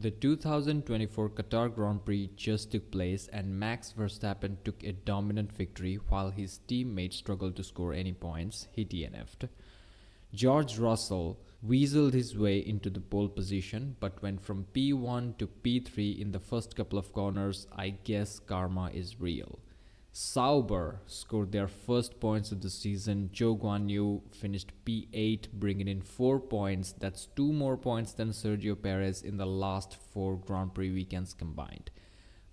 The 2024 Qatar Grand Prix just took place and Max Verstappen took a dominant victory while his teammates struggled to score any points. He DNF'd. George Russell weaseled his way into the pole position but went from P1 to P3 in the first couple of corners. I guess karma is real. Sauber scored their first points of the season. Zhou Guanyu finished P8, bringing in 4 points. That's 2 more points than Sergio Perez in the last 4 Grand Prix weekends combined.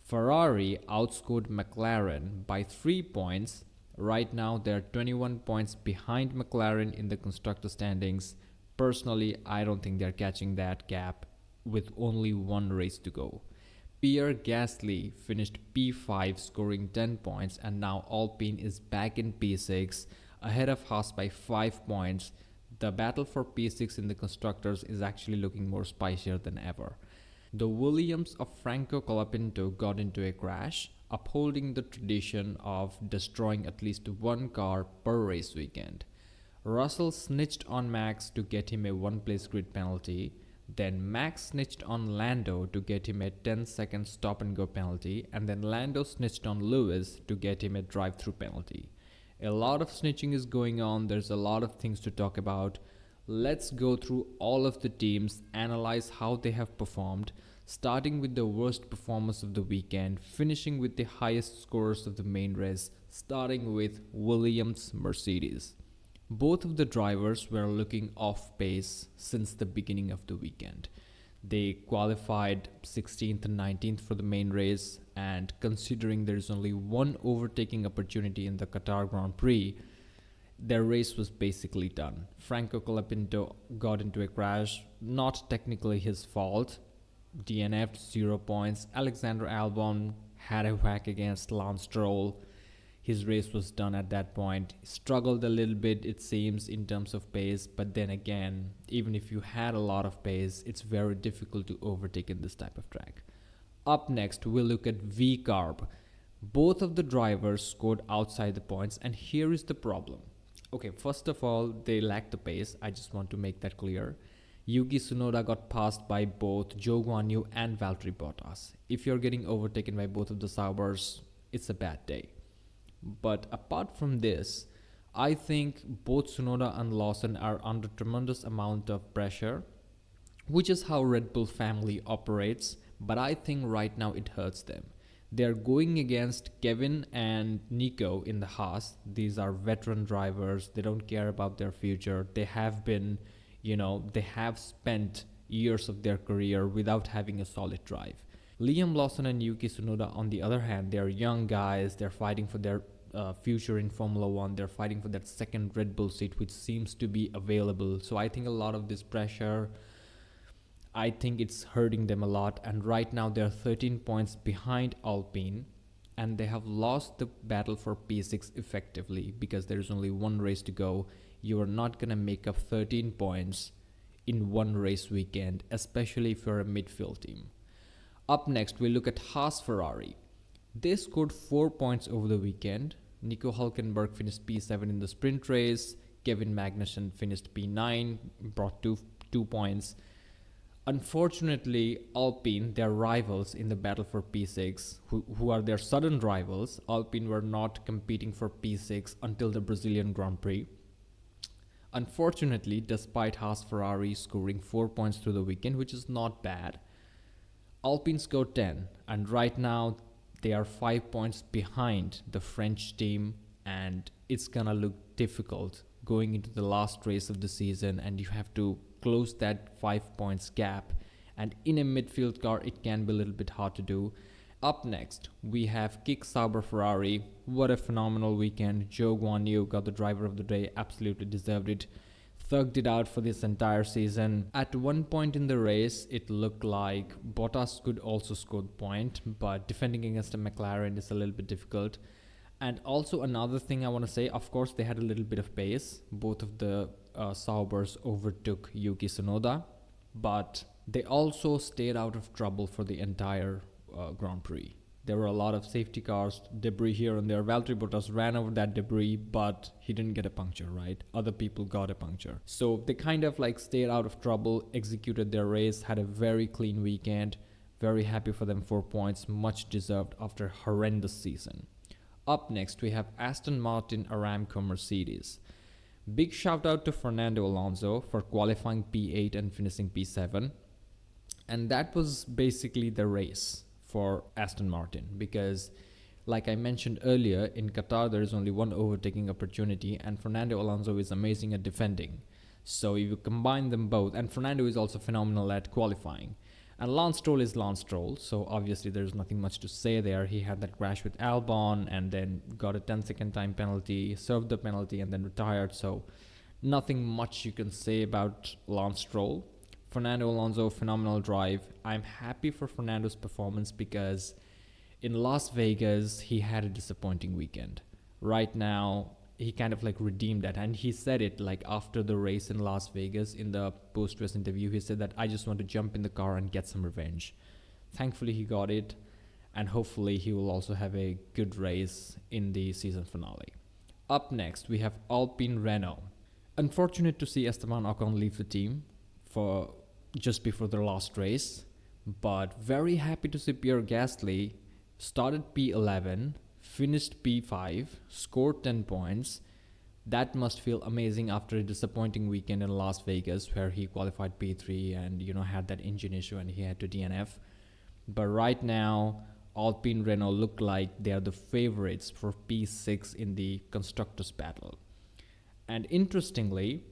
Ferrari outscored McLaren by 3 points. Right now, they're 21 points behind McLaren in the constructor standings. Personally, I don't think they're catching that gap with only 1 race to go. Pierre Gasly finished P5 scoring 10 points, and now Alpine is back in P6 ahead of Haas by 5 points. The battle for P6 in the constructors is actually looking more spicier than ever. The Williams of Franco Colapinto got into a crash, upholding the tradition of destroying at least 1 car per race weekend. Russell snitched on Max to get him a 1-place grid penalty. Then Max snitched on Lando to get him a 10-second stop-and-go penalty, and then Lando snitched on Lewis to get him a drive-through penalty. A lot of snitching is going on. There's a lot of things to talk about. Let's go through all of the teams, analyze how they have performed, starting with the worst performers of the weekend, finishing with the highest scorers of the main race, starting with Williams Mercedes. Both of the drivers were looking off pace since the beginning of the weekend. They qualified 16th and 19th for the main race, and considering there is only 1 overtaking opportunity in the Qatar Grand Prix, their race was basically done. Franco Colapinto got into a crash, not technically his fault, DNF'd 0 points. Alexander Albon had a whack against Lance Stroll. His race was done at that point. Struggled a little bit, it seems, in terms of pace, but then again, even if you had a lot of pace, it's very difficult to overtake in this type of track. Up next, we'll look at Vcarb. Both of the drivers scored outside the points, and here is the problem. Okay, first of all, they lacked the pace. I just want to make that clear. Yuki Tsunoda got passed by both Zhou Guanyu and Valtteri Bottas. If you're getting overtaken by both of the Saubers, it's a bad day. But apart from this, I think both Tsunoda and Lawson are under tremendous amount of pressure, which is how Red Bull family operates, but I think right now it hurts them. They're going against Kevin and Nico in the Haas. These are veteran drivers. They don't care about their future. They have been, they have spent years of their career without having a solid drive. Liam Lawson and Yuki Tsunoda, on the other hand, they're young guys. They're fighting for their future in Formula 1. They're fighting for that second Red Bull seat, which seems to be available. So I think a lot of this pressure, I think it's hurting them a lot. And right now they're 13 points behind Alpine, and they have lost the battle for P6 effectively because there's only 1 race to go. You are not going to make up 13 points in 1 race weekend, especially if you're a midfield team. Up next, we look at Haas Ferrari. They scored 4 points over the weekend. Nico Hülkenberg finished P7 in the sprint race. Kevin Magnussen finished P9, brought 2 points. Unfortunately, Alpine, their rivals in the battle for P6, who are their sudden rivals, Alpine were not competing for P6 until the Brazilian Grand Prix. Unfortunately, despite Haas Ferrari scoring 4 points through the weekend, which is not bad, Alpine scored 10, and right now they are 5 points behind the French team, and it's gonna look difficult going into the last race of the season, and you have to close that 5 points gap, and in a midfield car it can be a little bit hard to do. Up next, we have Kick Sauber Ferrari. What a phenomenal weekend. Zhou Guanyu got the driver of the day, absolutely deserved it. Thugged it out for this entire season. At one point in the race, it looked like Bottas could also score the point, but defending against a McLaren is a little bit difficult. And also another thing I want to say, of course, they had a little bit of pace. Both of the Saubers overtook Yuki Tsunoda, but they also stayed out of trouble for the entire Grand Prix. There were a lot of safety cars, debris here and there. Valtteri Bottas ran over that debris, but he didn't get a puncture, right? Other people got a puncture. So they kind of like stayed out of trouble, executed their race, had a very clean weekend. Very happy for them, 4 points, much deserved after a horrendous season. Up next, we have Aston Martin, Aramco, Mercedes. Big shout out to Fernando Alonso for qualifying P8 and finishing P7. And that was basically the race for Aston Martin, because like I mentioned earlier, in Qatar there is only one overtaking opportunity, and Fernando Alonso is amazing at defending. So if you combine them both, and Fernando is also phenomenal at qualifying, and Lance Stroll is Lance Stroll, so obviously there's nothing much to say there. He had that crash with Albon and then got a 10-second time penalty, served the penalty and then retired, so nothing much you can say about Lance Stroll. Fernando Alonso, phenomenal drive. I'm happy for Fernando's performance because in Las Vegas, he had a disappointing weekend. Right now, he kind of like redeemed that. And he said it like after the race in Las Vegas in the post-race interview. He said that I just want to jump in the car and get some revenge. Thankfully, he got it. And hopefully, he will also have a good race in the season finale. Up next, we have Alpine Renault. Unfortunate to see Esteban Ocon leave the team for just before their last race, but very happy to see Pierre Gasly started P11, finished P5, scored 10 points. That must feel amazing after a disappointing weekend in Las Vegas where he qualified P3 and had that engine issue and he had to DNF. But right now, Alpine Renault look like they are the favorites for P6 in the constructors battle. And interestingly,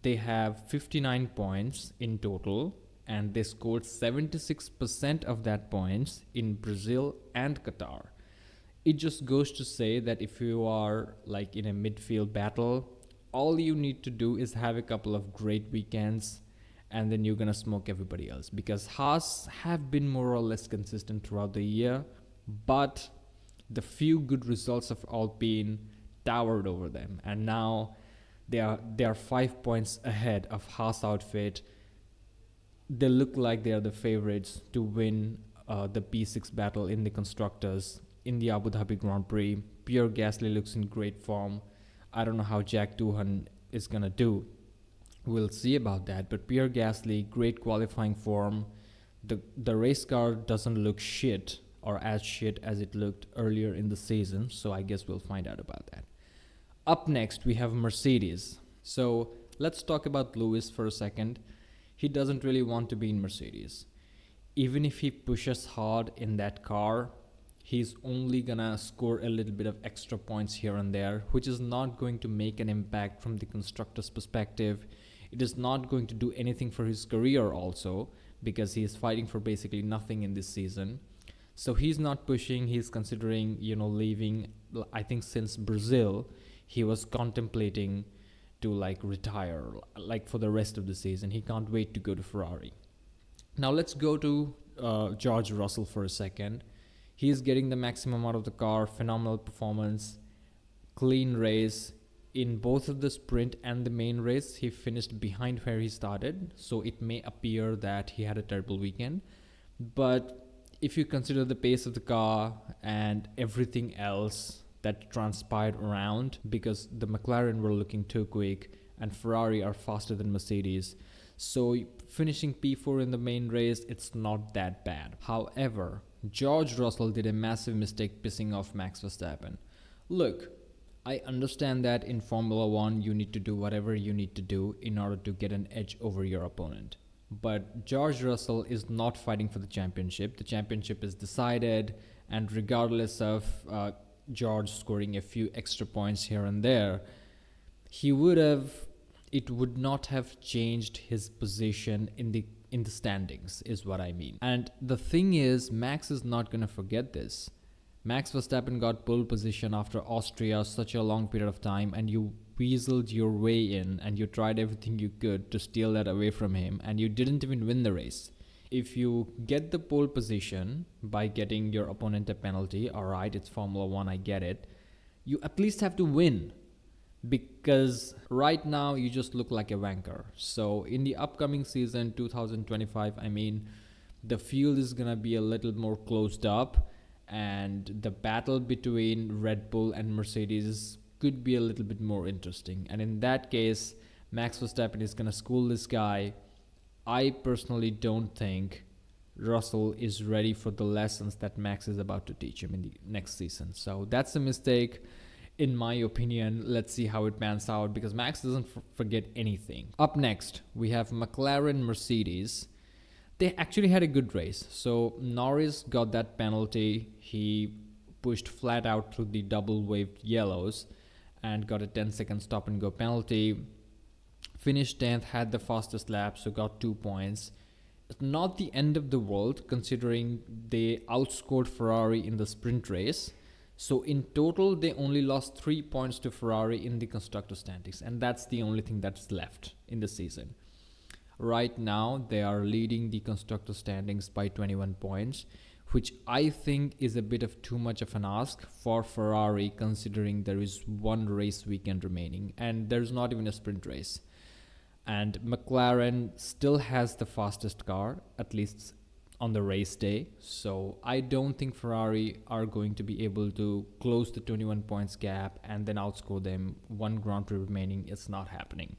they have 59 points in total, and they scored 76% of that points in Brazil and Qatar. It just goes to say that if you are like in a midfield battle, all you need to do is have a couple of great weekends and then you're gonna smoke everybody else, because Haas have been more or less consistent throughout the year, but the few good results of Alpine towered over them, and now they are 5 points ahead of Haas outfit. They look like they are the favorites to win the P6 battle in the constructors in the Abu Dhabi Grand Prix. Pierre Gasly looks in great form. I don't know how Jack Doohan is gonna do. We'll see about that. But Pierre Gasly, great qualifying form. The race car doesn't look shit or as shit as it looked earlier in the season. So I guess we'll find out about that. Up next, we have Mercedes. So let's talk about Lewis for a second. He doesn't really want to be in Mercedes. Even if he pushes hard in that car, he's only gonna score a little bit of extra points here and there, which is not going to make an impact from the constructor's perspective. It is not going to do anything for his career also, because he is fighting for basically nothing in this season. So he's not pushing, he's considering, leaving. I think since Brazil, he was contemplating to like retire like for the rest of the season. He can't wait to go to Ferrari. Now let's go to George Russell for a second. He's getting the maximum out of the car, phenomenal performance, clean race. In both of the sprint and the main race, he finished behind where he started. So it may appear that he had a terrible weekend. But if you consider the pace of the car and everything else that transpired around, because the McLaren were looking too quick and Ferrari are faster than Mercedes, so finishing P4 in the main race, it's not that bad. However, George Russell did a massive mistake pissing off Max Verstappen. Look, I understand that in Formula 1 you need to do whatever you need to do in order to get an edge over your opponent. But George Russell is not fighting for the championship. The championship is decided, and regardless of George scoring a few extra points here and there, it would not have changed his position in the standings, is what I mean. And the thing is, Max is not going to forget this. Max Verstappen got pole position after Austria such a long period of time, and you weaseled your way in and you tried everything you could to steal that away from him, and you didn't even win the race. If you get the pole position by getting your opponent a penalty, alright, it's Formula 1, I get it. You at least have to win, because right now you just look like a wanker. So in the upcoming season 2025, the field is gonna be a little more closed up, and the battle between Red Bull and Mercedes could be a little bit more interesting. And in that case, Max Verstappen is going to school this guy. I personally don't think Russell is ready for the lessons that Max is about to teach him in the next season. So that's a mistake, in my opinion. Let's see how it pans out, because Max doesn't forget anything. Up next, we have McLaren Mercedes. They actually had a good race. So Norris got that penalty. He pushed flat out through the double waved yellows and got a 10-second stop and go penalty. Finished 10th, had the fastest lap, so got 2 points. It's not the end of the world, considering they outscored Ferrari in the sprint race. So in total, they only lost 3 points to Ferrari in the constructor standings, and that's the only thing that's left in the season. Right now, they are leading the constructor standings by 21 points, which I think is a bit of too much of an ask for Ferrari, considering there is one race weekend remaining, and there's not even a sprint race. And McLaren still has the fastest car, at least on the race day. So I don't think Ferrari are going to be able to close the 21 points gap and then outscore them. One Grand Prix remaining, it's not happening.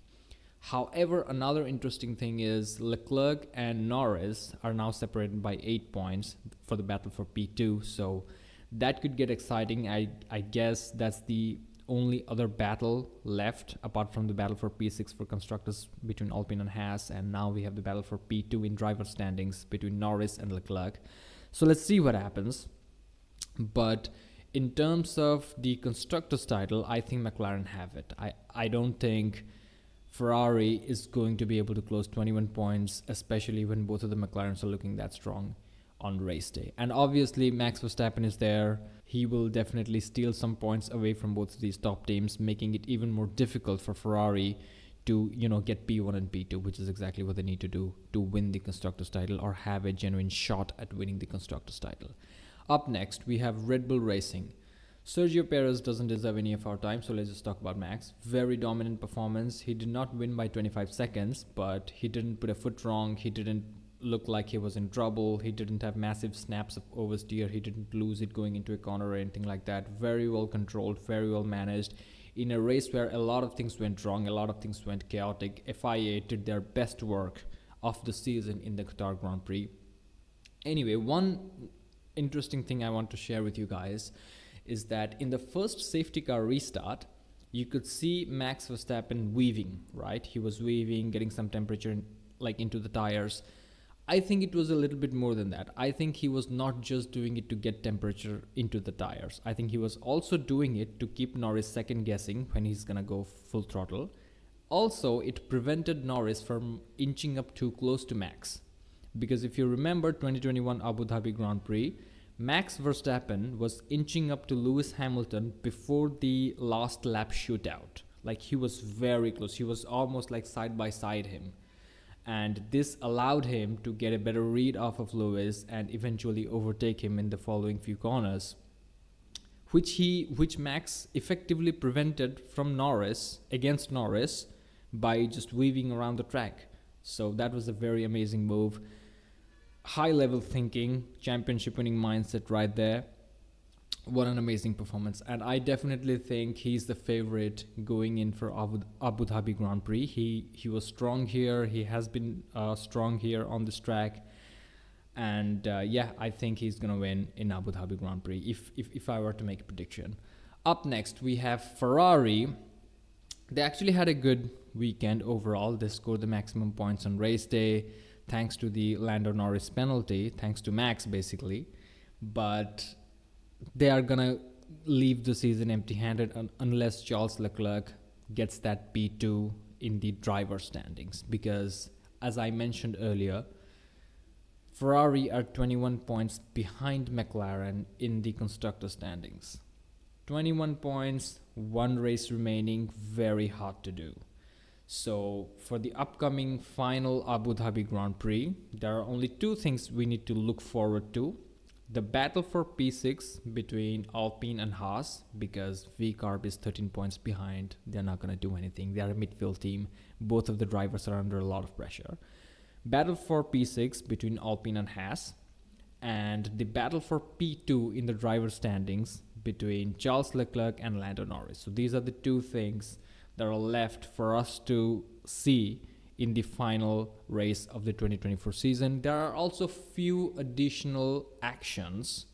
However, another interesting thing is Leclerc and Norris are now separated by 8 points for the battle for P2. So that could get exciting. I guess that's the only other battle left apart from the battle for P6 for constructors between Alpine and Haas, and now we have the battle for P2 in driver standings between Norris and Leclerc. So let's see what happens. But in terms of the constructors title, I think McLaren have it. I don't think Ferrari is going to be able to close 21 points, especially when both of the McLarens are looking that strong on race day. And obviously Max Verstappen is there. He will definitely steal some points away from both of these top teams, making it even more difficult for Ferrari to, get P1 and P2, which is exactly what they need to do to win the constructors title or have a genuine shot at winning the constructors title. Up next, we have Red Bull Racing. Sergio Perez doesn't deserve any of our time, so let's just talk about Max. Very dominant performance. He did not win by 25 seconds, but he didn't put a foot wrong. He didn't look like he was in trouble. He didn't have massive snaps of oversteer. He didn't lose it going into a corner or anything like that. Very well controlled, very well managed. In a race where a lot of things went wrong, a lot of things went chaotic, FIA did their best work of the season in the Qatar Grand Prix. Anyway, one interesting thing I want to share with you guys is that in the first safety car restart, you could see Max Verstappen weaving, right? He was weaving, getting some temperature into the tires. I think it was a little bit more than that. I think he was not just doing it to get temperature into the tires. I think he was also doing it to keep Norris second guessing when he's gonna go full throttle. Also, it prevented Norris from inching up too close to Max. Because if you remember 2021 Abu Dhabi Grand Prix, Max Verstappen was inching up to Lewis Hamilton before the last lap shootout. He was very close. He was almost side by side him. And this allowed him to get a better read off of Lewis and eventually overtake him in the following few corners, which Max effectively prevented from Norris by just weaving around the track. So that was a very amazing move. High level thinking, championship winning mindset right there. What an amazing performance. And I definitely think he's the favorite going in for Abu Dhabi Grand Prix. He was strong here. He has been strong here on this track. And I think he's going to win in Abu Dhabi Grand Prix if I were to make a prediction. Up next, we have Ferrari. They actually had a good weekend overall. They scored the maximum points on race day thanks to the Lando Norris penalty, thanks to Max basically. But they are going to leave the season empty-handed unless Charles Leclerc gets that P2 in the driver standings. Because, as I mentioned earlier, Ferrari are 21 points behind McLaren in the constructor standings. 21 points, one race remaining, very hard to do. So, for the upcoming final Abu Dhabi Grand Prix, there are only two things we need to look forward to. The battle for P6 between Alpine and Haas, because Vcarb is 13 points behind. They're not going to do anything. They are a midfield team. Both of the drivers are under a lot of pressure. Battle for P6 between Alpine and Haas. and the battle for P2 in the driver standings between Charles Leclerc and Lando Norris. So these are the two things that are left for us to see in the final race of the 2024 season. There are also few additional actions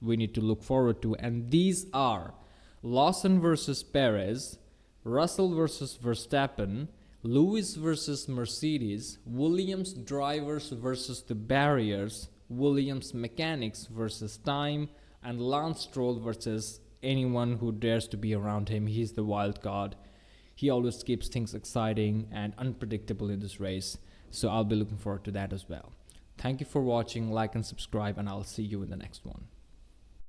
we need to look forward to, and these are Lawson versus Perez, Russell versus Verstappen, Lewis versus Mercedes, Williams drivers versus the barriers, Williams mechanics versus time, and Lance Stroll versus anyone who dares to be around him. He's the wild card. He always keeps things exciting and unpredictable in this race, so I'll be looking forward to that as well. Thank you for watching, like and subscribe, and I'll see you in the next one.